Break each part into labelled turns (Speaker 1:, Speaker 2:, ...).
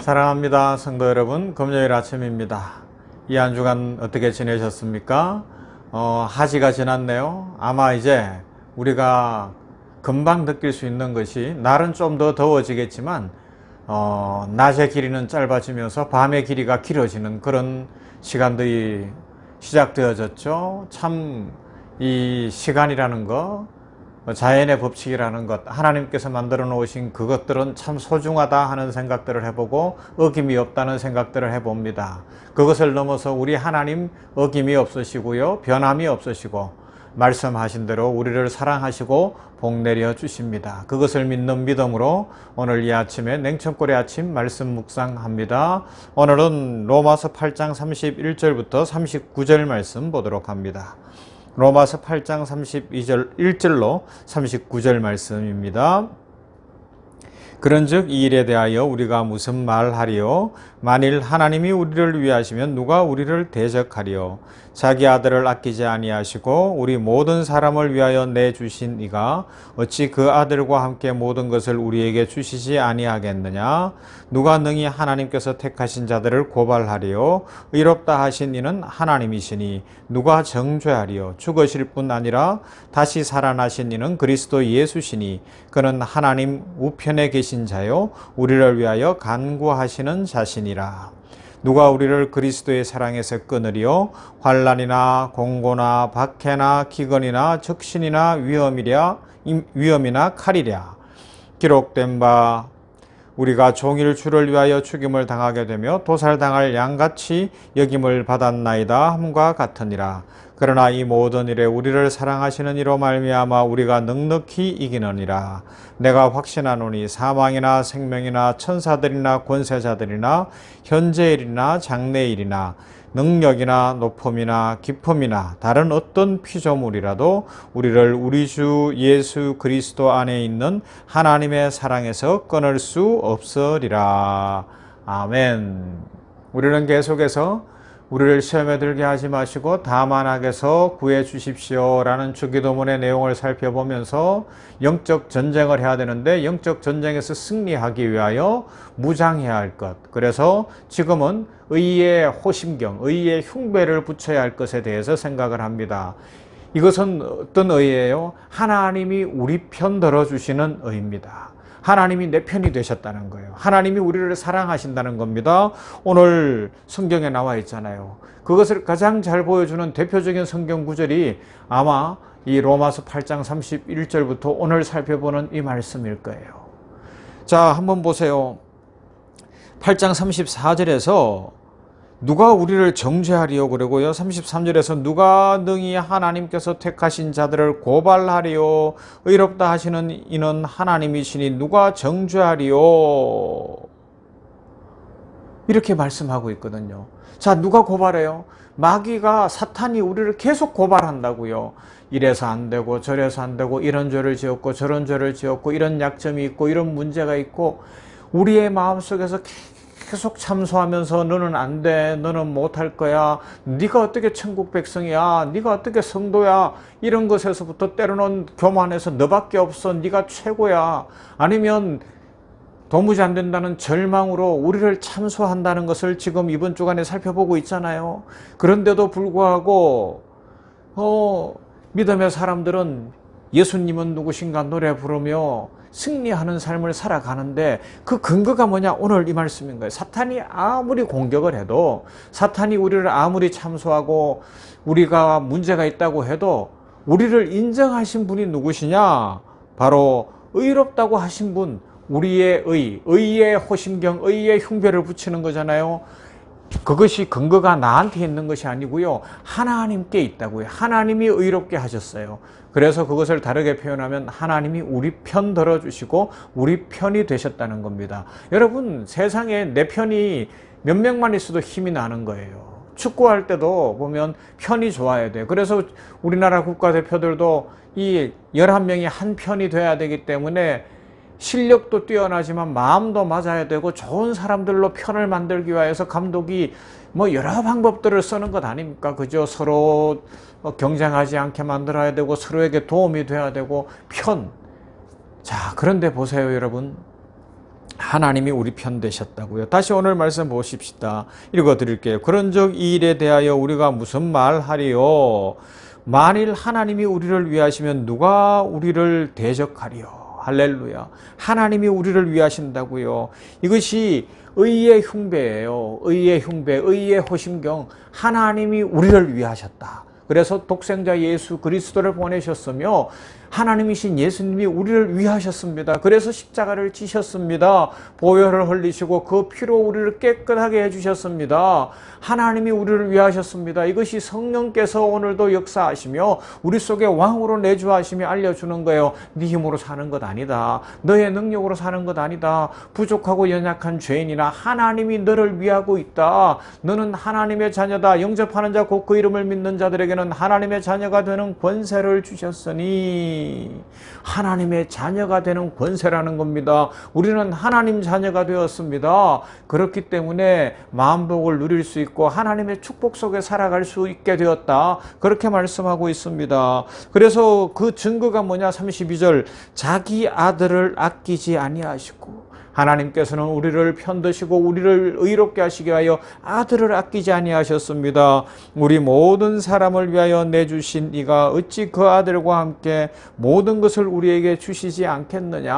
Speaker 1: 사랑합니다. 성도 여러분, 금요일 아침입니다. 이 한 주간 어떻게 지내셨습니까? 하지가 지났네요. 아마 이제 우리가 금방 느낄 수 있는 것이, 날은 좀 더 더워지겠지만 낮의 길이는 짧아지면서 밤의 길이가 길어지는 그런 시간들이 시작되어졌죠. 참 이 시간이라는 거, 자연의 법칙이라는 것, 하나님께서 만들어 놓으신 그것들은 참 소중하다 하는 생각들을 해보고 어김이 없다는 생각들을 해봅니다. 그것을 넘어서 우리 하나님 어김이 없으시고요, 변함이 없으시고 말씀하신 대로 우리를 사랑하시고 복 내려 주십니다. 그것을 믿는 믿음으로 오늘 이 아침에 냉천골의 아침 말씀 묵상합니다. 오늘은 로마서 8장 31절부터 39절 말씀 보도록 합니다. 로마서 8장 1절로 39절 말씀입니다. 그런즉 이 일에 대하여 우리가 무슨 말하리요? 만일 하나님이 우리를 위하시면 누가 우리를 대적하리요? 자기 아들을 아끼지 아니하시고 우리 모든 사람을 위하여 내주신 이가 어찌 그 아들과 함께 모든 것을 우리에게 주시지 아니하겠느냐? 누가 능히 하나님께서 택하신 자들을 고발하리요? 의롭다 하신 이는 하나님이시니 누가 정죄하리요? 죽으실 뿐 아니라 다시 살아나신 이는 그리스도 예수시니 그는 하나님 우편에 계신 자요 우리를 위하여 간구하시는 자시니라. 누가 우리를 그리스도의 사랑에서 끊으리요? 환난이나 공고나 박해나 기근이나 적신이나 위험이나 칼이랴. 기록된 바 우리가 종일 주를 위하여 죽임을 당하게 되며 도살당할 양같이 여김을 받았나이다 함과 같으니라. 그러나 이 모든 일에 우리를 사랑하시는 이로 말미암아 우리가 넉넉히 이기느니라. 내가 확신하노니 사망이나 생명이나 천사들이나 권세자들이나 현재일이나 장래일이나 능력이나 높음이나 깊음이나 다른 어떤 피조물이라도 우리를 우리 주 예수 그리스도 안에 있는 하나님의 사랑에서 끊을 수 없으리라. 아멘. 우리는 계속해서 우리를 시험에 들게 하지 마시고 다만 악에서 구해 주십시오 라는 주기도문의 내용을 살펴보면서 영적 전쟁을 해야 되는데 영적 전쟁에서 승리하기 위하여 무장해야 할 것, 그래서 지금은 의의 호심경, 의의 흉배를 붙여야 할 것에 대해서 생각을 합니다. 이것은 어떤 의예요? 하나님이 우리 편 들어주시는 의입니다. 하나님이 내 편이 되셨다는 거예요. 하나님이 우리를 사랑하신다는 겁니다. 오늘 성경에 나와 있잖아요. 그것을 가장 잘 보여주는 대표적인 성경 구절이 아마 이 로마서 8장 31절부터 오늘 살펴보는 이 말씀일 거예요. 자, 한번 보세요. 8장 34절에서 누가 우리를 정죄하리요? 그러고요. 33절에서 누가 능히 하나님께서 택하신 자들을 고발하리요? 의롭다 하시는 이는 하나님이시니 누가 정죄하리요? 이렇게 말씀하고 있거든요. 자, 누가 고발해요? 마귀가, 사탄이 우리를 계속 고발한다고요. 이래서 안 되고 저래서 안 되고 이런 죄를 지었고 저런 죄를 지었고 이런 약점이 있고 이런 문제가 있고 우리의 마음속에서 계속 참소하면서 너는 안 돼, 너는 못할 거야, 네가 어떻게 천국 백성이야, 네가 어떻게 성도야, 이런 것에서부터 때로는 교만해서 너밖에 없어, 네가 최고야, 아니면 도무지 안 된다는 절망으로 우리를 참소한다는 것을 지금 이번 주간에 살펴보고 있잖아요. 그런데도 불구하고 믿음의 사람들은 예수님은 누구신가 노래 부르며 승리하는 삶을 살아가는데 그 근거가 뭐냐? 오늘 이 말씀인 거예요. 사탄이 아무리 공격을 해도, 사탄이 우리를 아무리 참소하고 우리가 문제가 있다고 해도 우리를 인정하신 분이 누구시냐? 바로 의롭다고 하신 분, 우리의 의의 호심경, 의의 흉배를 붙이는 거잖아요. 그것이 근거가 나한테 있는 것이 아니고요, 하나님께 있다고요. 하나님이 의롭게 하셨어요. 그래서 그것을 다르게 표현하면 하나님이 우리 편 들어주시고 우리 편이 되셨다는 겁니다. 여러분, 세상에 내 편이 몇 명만 있어도 힘이 나는 거예요. 축구할 때도 보면 편이 좋아야 돼요. 그래서 우리나라 국가대표들도 이 11명이 한 편이 돼야 되기 때문에 실력도 뛰어나지만 마음도 맞아야 되고 좋은 사람들로 편을 만들기 위해서 감독이 여러 방법들을 쓰는 것 아닙니까? 그죠? 서로 경쟁하지 않게 만들어야 되고 서로에게 도움이 돼야 되고 편. 자, 그런데 보세요, 여러분. 하나님이 우리 편 되셨다고요. 다시 오늘 말씀 보십시다. 읽어드릴게요. 그런즉 이 일에 대하여 우리가 무슨 말하리요? 만일 하나님이 우리를 위하시면 누가 우리를 대적하리요? 할렐루야. 하나님이 우리를 위하신다고요. 이것이 의의 흉배예요. 의의 흉배, 의의 호심경. 하나님이 우리를 위하셨다. 그래서 독생자 예수 그리스도를 보내셨으며 하나님이신 예수님이 우리를 위하셨습니다. 그래서 십자가를 지셨습니다. 보혈을 흘리시고 그 피로 우리를 깨끗하게 해주셨습니다. 하나님이 우리를 위하셨습니다. 이것이 성령께서 오늘도 역사하시며 우리 속에 왕으로 내주하시며 알려주는 거예요. 네 힘으로 사는 것 아니다. 너의 능력으로 사는 것 아니다. 부족하고 연약한 죄인이나 하나님이 너를 위하고 있다. 너는 하나님의 자녀다. 영접하는 자 곧 그 이름을 믿는 자들에게는 하나님의 자녀가 되는 권세를 주셨으니 하나님의 자녀가 되는 권세라는 겁니다. 우리는 하나님 자녀가 되었습니다. 그렇기 때문에 만복을 누릴 수 있고 하나님의 축복 속에 살아갈 수 있게 되었다. 그렇게 말씀하고 있습니다. 그래서 그 증거가 뭐냐? 32절 자기 아들을 아끼지 아니하시고 하나님께서는 우리를 편드시고 우리를 의롭게 하시게 하여 아들을 아끼지 아니하셨습니다. 우리 모든 사람을 위하여 내주신 이가 어찌 그 아들과 함께 모든 것을 우리에게 주시지 않겠느냐.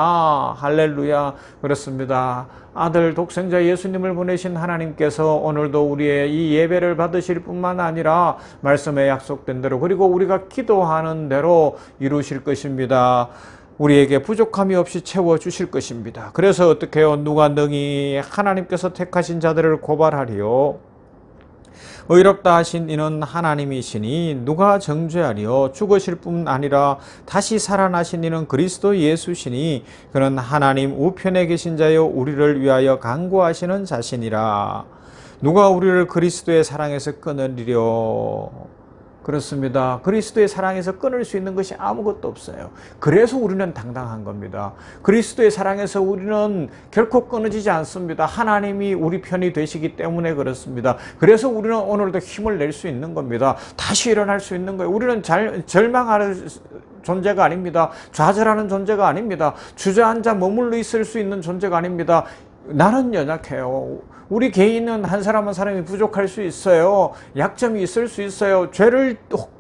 Speaker 1: 할렐루야. 그렇습니다. 아들 독생자 예수님을 보내신 하나님께서 오늘도 우리의 이 예배를 받으실 뿐만 아니라 말씀에 약속된 대로 그리고 우리가 기도하는 대로 이루실 것입니다. 우리에게 부족함이 없이 채워주실 것입니다. 그래서 어떻게 해요? 누가 능히 하나님께서 택하신 자들을 고발하리요? 의롭다 하신 이는 하나님이시니 누가 정죄하리요? 죽으실 뿐 아니라 다시 살아나신 이는 그리스도 예수시니 그는 하나님 우편에 계신 자여 우리를 위하여 간구하시는 자신이라. 누가 우리를 그리스도의 사랑에서 끊으리려? 그렇습니다. 그리스도의 사랑에서 끊을 수 있는 것이 아무것도 없어요. 그래서 우리는 당당한 겁니다. 그리스도의 사랑에서 우리는 결코 끊어지지 않습니다. 하나님이 우리 편이 되시기 때문에 그렇습니다. 그래서 우리는 오늘도 힘을 낼 수 있는 겁니다. 다시 일어날 수 있는 거예요. 우리는 절망하는 존재가 아닙니다. 좌절하는 존재가 아닙니다. 주저앉아 머물러 있을 수 있는 존재가 아닙니다. 나는 연약해요. 우리 개인은 한 사람 한 사람이 부족할 수 있어요. 약점이 있을 수 있어요. 죄를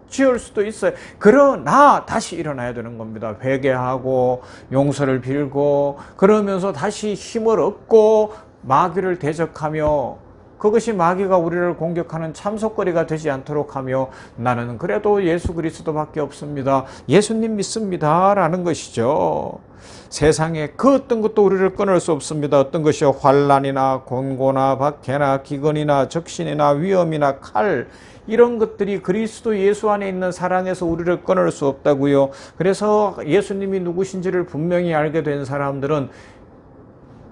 Speaker 1: 지을 수도 있어요. 그러나 다시 일어나야 되는 겁니다. 회개하고 용서를 빌고 그러면서 다시 힘을 얻고 마귀를 대적하며 그것이 마귀가 우리를 공격하는 참속거리가 되지 않도록 하며 나는 그래도 예수 그리스도밖에 없습니다. 예수님 믿습니다. 라는 것이죠. 세상에 그 어떤 것도 우리를 끊을 수 없습니다. 어떤 것이요? 환난이나 곤고나 박해나 기근이나 적신이나 위험이나 칼 이런 것들이 그리스도 예수 안에 있는 사랑에서 우리를 끊을 수 없다고요. 그래서 예수님이 누구신지를 분명히 알게 된 사람들은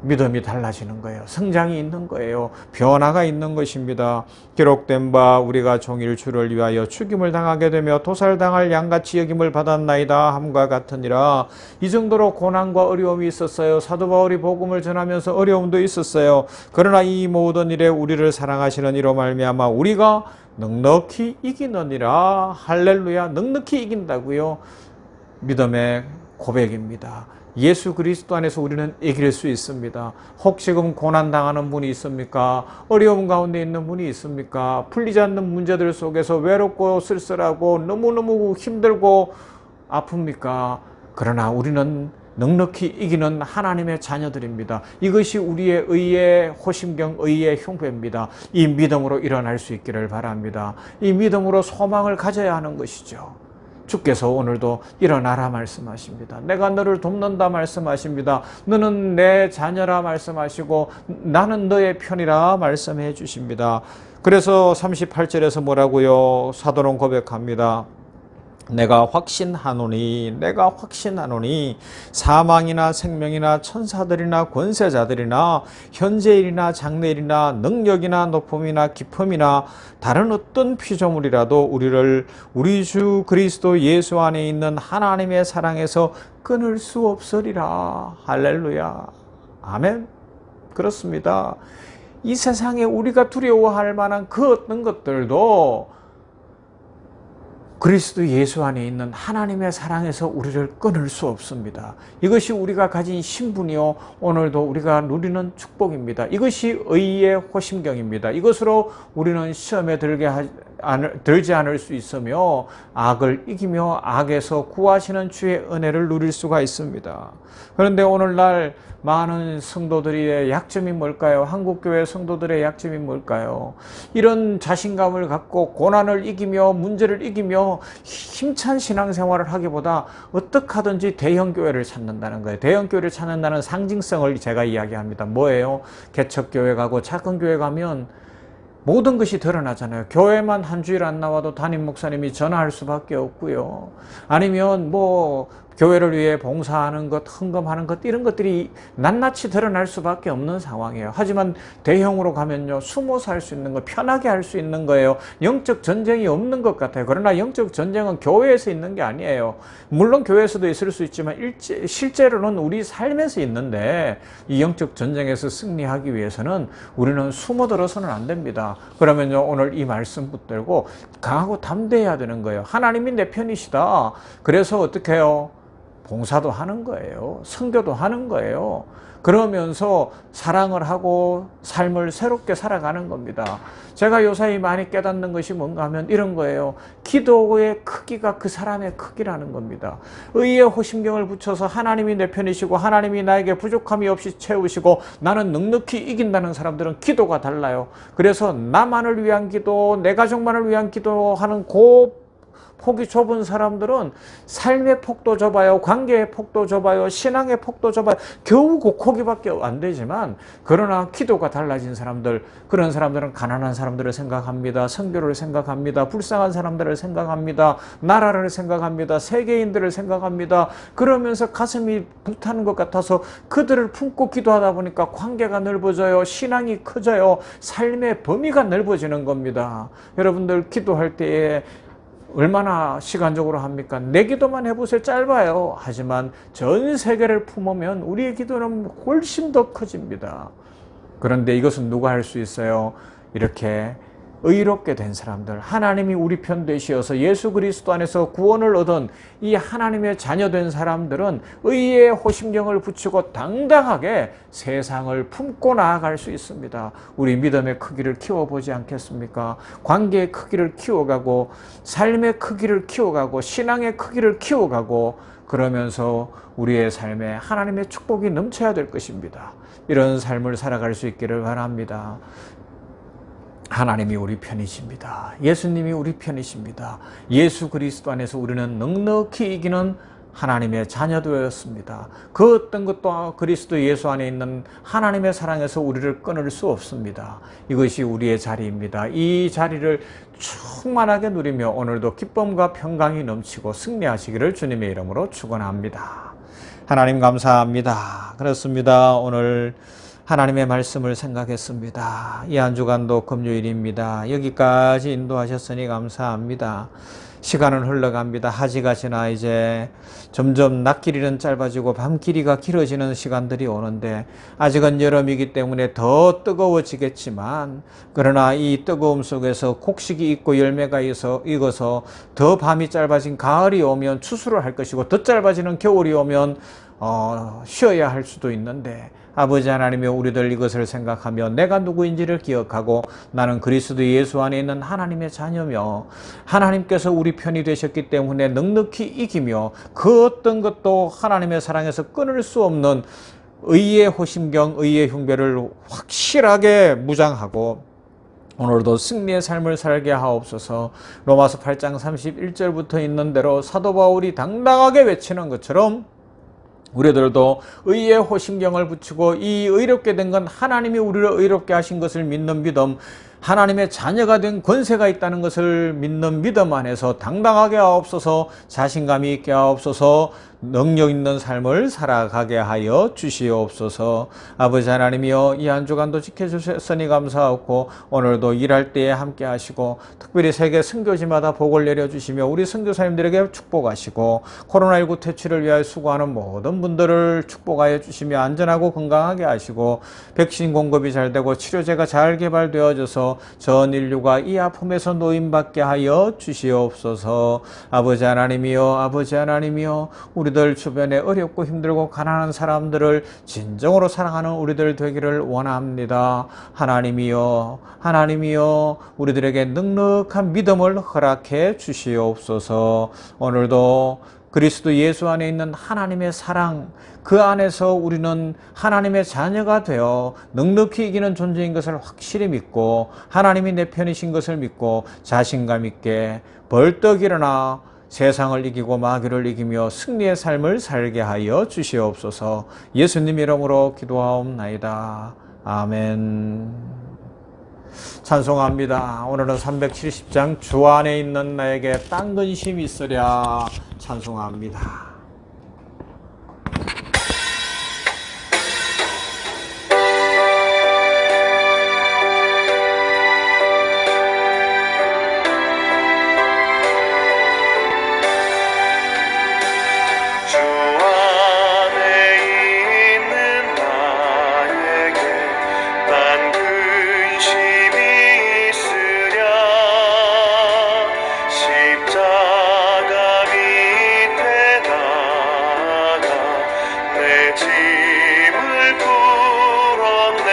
Speaker 1: 믿음이 달라지는 거예요. 성장이 있는 거예요. 변화가 있는 것입니다. 기록된 바 우리가 종일 주를 위하여 죽임을 당하게 되며 도살당할 양같이 여김을 받았나이다 함과 같으니라. 이 정도로 고난과 어려움이 있었어요. 사도 바울이 복음을 전하면서 어려움도 있었어요. 그러나 이 모든 일에 우리를 사랑하시는 이로 말미암아 우리가 넉넉히 이기느니라. 할렐루야. 넉넉히 이긴다고요. 믿음의 고백입니다. 예수 그리스도 안에서 우리는 이길 수 있습니다. 혹 지금 고난당하는 분이 있습니까? 어려움 가운데 있는 분이 있습니까? 풀리지 않는 문제들 속에서 외롭고 쓸쓸하고 너무너무 힘들고 아픕니까? 그러나 우리는 넉넉히 이기는 하나님의 자녀들입니다. 이것이 우리의 의의 호심경, 의의 흉배입니다. 이 믿음으로 일어날 수 있기를 바랍니다. 이 믿음으로 소망을 가져야 하는 것이죠. 주께서 오늘도 일어나라 말씀하십니다. 내가 너를 돕는다 말씀하십니다. 너는 내 자녀라 말씀하시고 나는 너의 편이라 말씀해 주십니다. 그래서 38절에서 뭐라고요? 사도는 고백합니다. 내가 확신하노니 사망이나 생명이나 천사들이나 권세자들이나 현재일이나 장래일이나 능력이나 높음이나 깊음이나 다른 어떤 피조물이라도 우리를 우리 주 그리스도 예수 안에 있는 하나님의 사랑에서 끊을 수 없으리라. 할렐루야. 아멘. 그렇습니다. 이 세상에 우리가 두려워할 만한 그 어떤 것들도 그리스도 예수 안에 있는 하나님의 사랑에서 우리를 끊을 수 없습니다. 이것이 우리가 가진 신분이요, 오늘도 우리가 누리는 축복입니다. 이것이 의의 호심경입니다. 이것으로 우리는 시험에 들지 않을 수 있으며 악을 이기며 악에서 구하시는 주의 은혜를 누릴 수가 있습니다. 그런데 오늘날 많은 성도들의 약점이 뭘까요? 한국교회 성도들의 약점이 뭘까요? 이런 자신감을 갖고 고난을 이기며 문제를 이기며 힘찬 신앙생활을 하기보다 어떻게 하든지 대형교회를 찾는다는 거예요. 대형교회를 찾는다는 상징성을 제가 이야기합니다. 뭐예요? 개척교회 가고 작은 교회 가면 모든 것이 드러나잖아요. 교회만 한 주일 안 나와도 담임 목사님이 전화할 수밖에 없고요. 아니면 교회를 위해 봉사하는 것, 헌금하는 것, 이런 것들이 낱낱이 드러날 수밖에 없는 상황이에요. 하지만 대형으로 가면요, 숨어서 할 수 있는 거, 편하게 할 수 있는 거예요. 영적 전쟁이 없는 것 같아요. 그러나 영적 전쟁은 교회에서 있는 게 아니에요. 물론 교회에서도 있을 수 있지만 실제로는 우리 삶에서 있는데, 이 영적 전쟁에서 승리하기 위해서는 우리는 숨어들어서는 안 됩니다. 그러면요, 오늘 이 말씀 붙들고 강하고 담대해야 되는 거예요. 하나님이 내 편이시다. 그래서 어떻게 해요? 봉사도 하는 거예요. 선교도 하는 거예요. 그러면서 사랑을 하고 삶을 새롭게 살아가는 겁니다. 제가 요사이 많이 깨닫는 것이 뭔가 하면 이런 거예요. 기도의 크기가 그 사람의 크기라는 겁니다. 의의 호심경을 붙여서 하나님이 내 편이시고 하나님이 나에게 부족함이 없이 채우시고 나는 넉넉히 이긴다는 사람들은 기도가 달라요. 그래서 나만을 위한 기도, 내 가족만을 위한 기도하는 폭이 좁은 사람들은 삶의 폭도 좁아요. 관계의 폭도 좁아요. 신앙의 폭도 좁아요. 겨우 고기밖에 안 되지만, 그러나 기도가 달라진 사람들, 그런 사람들은 가난한 사람들을 생각합니다. 선교를 생각합니다. 불쌍한 사람들을 생각합니다. 나라를 생각합니다. 세계인들을 생각합니다. 그러면서 가슴이 불타는 것 같아서 그들을 품고 기도하다 보니까 관계가 넓어져요. 신앙이 커져요. 삶의 범위가 넓어지는 겁니다. 여러분들 기도할 때에 얼마나 시간적으로 합니까? 내 기도만 해보세요. 짧아요. 하지만 전 세계를 품으면 우리의 기도는 훨씬 더 커집니다. 그런데 이것은 누가 할 수 있어요? 이렇게 의롭게 된 사람들, 하나님이 우리 편 되시어서 예수 그리스도 안에서 구원을 얻은 이 하나님의 자녀된 사람들은 의의 호심경을 붙이고 당당하게 세상을 품고 나아갈 수 있습니다. 우리 믿음의 크기를 키워보지 않겠습니까? 관계의 크기를 키워가고 삶의 크기를 키워가고 신앙의 크기를 키워가고, 그러면서 우리의 삶에 하나님의 축복이 넘쳐야 될 것입니다. 이런 삶을 살아갈 수 있기를 바랍니다. 하나님이 우리 편이십니다. 예수님이 우리 편이십니다. 예수 그리스도 안에서 우리는 넉넉히 이기는 하나님의 자녀되었습니다. 그 어떤 것도 그리스도 예수 안에 있는 하나님의 사랑에서 우리를 끊을 수 없습니다. 이것이 우리의 자리입니다. 이 자리를 충만하게 누리며 오늘도 기쁨과 평강이 넘치고 승리하시기를 주님의 이름으로 축원합니다. 하나님 감사합니다. 그렇습니다. 오늘 하나님의 말씀을 생각했습니다. 이 한 주간도 금요일입니다. 여기까지 인도하셨으니 감사합니다. 시간은 흘러갑니다. 하지가 지나 이제 점점 낮길이는 짧아지고 밤길이가 길어지는 시간들이 오는데, 아직은 여름이기 때문에 더 뜨거워지겠지만, 그러나 이 뜨거움 속에서 곡식이 있고 열매가 익어서 더 밤이 짧아진 가을이 오면 추수를 할 것이고, 더 짧아지는 겨울이 오면 쉬어야 할 수도 있는데, 아버지 하나님이 우리들 이것을 생각하며 내가 누구인지를 기억하고 나는 그리스도 예수 안에 있는 하나님의 자녀며 하나님께서 우리 편이 되셨기 때문에 넉넉히 이기며 그 어떤 것도 하나님의 사랑에서 끊을 수 없는 의의 호심경, 의의 흉배를 확실하게 무장하고 오늘도 승리의 삶을 살게 하옵소서. 로마서 8장 31절부터 있는 대로 사도 바울이 당당하게 외치는 것처럼 우리들도 의의 호심경을 붙이고 이 의롭게 된 건 하나님이 우리를 의롭게 하신 것을 믿는 믿음, 하나님의 자녀가 된 권세가 있다는 것을 믿는 믿음 안에서 당당하게 하옵소서. 자신감이 있게 하옵소서. 능력 있는 삶을 살아가게 하여 주시옵소서. 아버지 하나님이여, 이 한 주간도 지켜주셨으니 감사하고 오늘도 일할 때에 함께 하시고 특별히 세계 선교지마다 복을 내려주시며 우리 선교사님들에게 축복하시고 코로나19 퇴치를 위하여 수고하는 모든 분들을 축복하여 주시며 안전하고 건강하게 하시고 백신 공급이 잘 되고 치료제가 잘 개발되어져서 하시며 전 인류가 이 아픔에서 노임받게 하여 주시옵소서. 아버지 하나님이여, 아버지 하나님이여, 우리들 주변에 어렵고 힘들고 가난한 사람들을 진정으로 사랑하는 우리들 되기를 원합니다. 하나님이여, 하나님이여, 우리들에게 넉넉한 믿음을 허락해 주시옵소서. 오늘도 그리스도 예수 안에 있는 하나님의 사랑, 그 안에서 우리는 하나님의 자녀가 되어 넉넉히 이기는 존재인 것을 확실히 믿고 하나님이 내 편이신 것을 믿고 자신감 있게 벌떡 일어나 세상을 이기고 마귀를 이기며 승리의 삶을 살게 하여 주시옵소서. 예수님 이름으로 기도하옵나이다. 아멘. 찬송합니다. 오늘은 370장 주 안에 있는 나에게 딴 근심이 있으랴 찬송합니다.
Speaker 2: 짐을 풀었네.